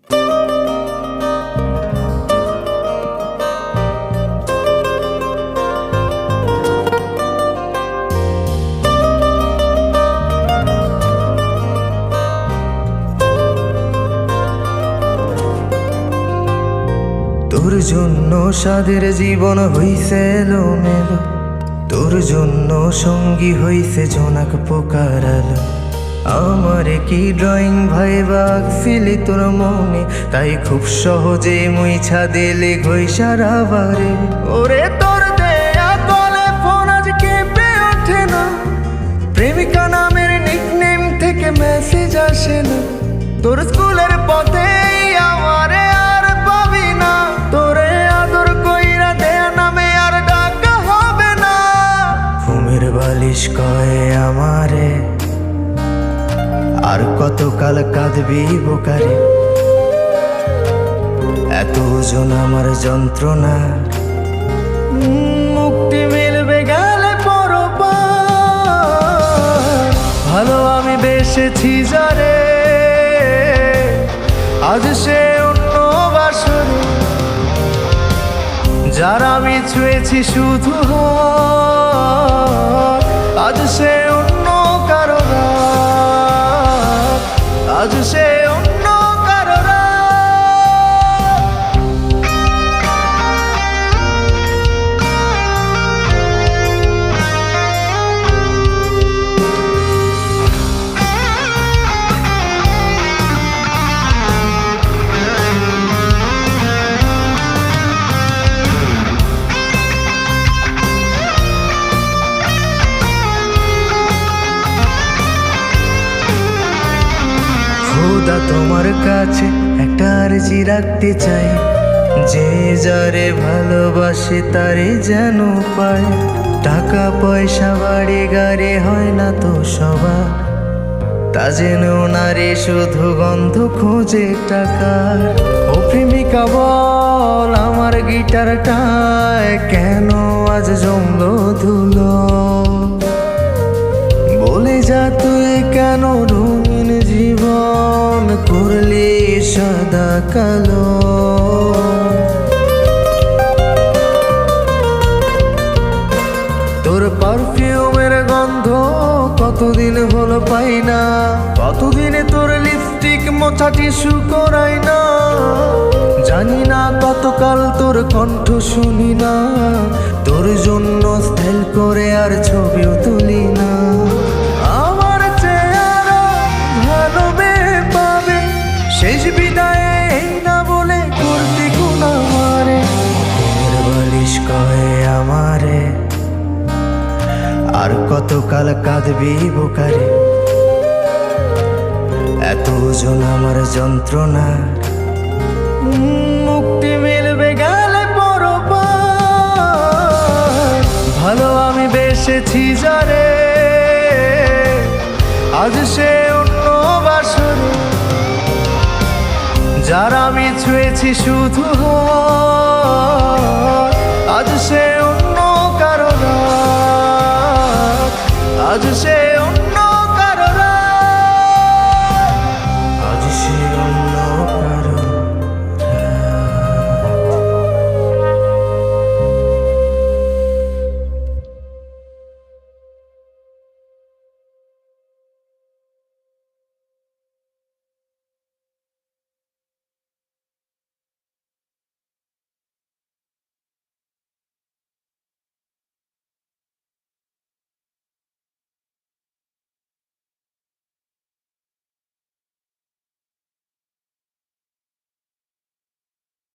তোর জন্য সাদের জীবন হইছে এলোমেলো, তোর জন্য সঙ্গী হইছে জোনাক পোকার আলো। আমারে কি ড্রয়িং ভাইবা আঁকছিলি তোর মনে, তাই খুব সহজে মুইছা দিলে ঘইসারা বারে। ওরে তোর দেয়া কলে ফোন আজ কেঁপে ওঠে না, প্রেমিকা নামের নিকনেম থেকে মেসেজ আসে না। তোর স্কুলের পথে আমারে আর পাবি না, তোরে আদর কইরা দেয়া নামে আর ডাকা হবে না। ঘুমের বালিশ কয়ে আমারে আর কতকাল কাঁদবি বোকারে, এত ওজন আমার যন্ত্রণা মুক্তি মিলবে গেলে পরপার। ভালো আমি বেসেছি যারে, আজ সে অন্য বাসরে, যারা আমি ছুঁয়েছি শুধু আজ সে অন্য কারো, আজ সে অন্য কারো। খোদা তোমার কাছে একটা আরজি রাখতে চাই, যে যারে ভালোবাসে তারে যেন পায়। টাকা পয়সা বাড়ি গাড়ি হয় না তো সবার, তা যেন নারী শুধু গন্ধ খোঁজে টাকার। ও প্রেমিকা বল আমার গিটারটায় কেন আজ জমলো ধুলো, বলে যা তুই কেন রঙিন জীবন করলি সাদা কালো। তোর পারফিউমের গন্ধ কতদিন হলো পাই না, কতদিনে তোর লিপস্টিক মোছা টিস্যু করাই না। জানি না কতকাল তোর কণ্ঠ শুনি না, তোর জন্য স্টাইল করে আর ছবিও তুলি না। আমার চেহারা ভালো মেয়ে পাবে, শেষ বিদায়ে এই না বলে করতে গুণা মারে। ঘুমের বালিশ কয়ে আমারে আর কতকাল কাঁদবি বোকারে, এত ওজন আমার যন্ত্রণা মুক্তি মিলবে গেলে পরপার। ভালো আমি বেসেছি যারে, আজ সে অন্য বাসরে, যারা আমি ছুঁয়েছি শুধু আজ সে অন্য কারো, আজ সে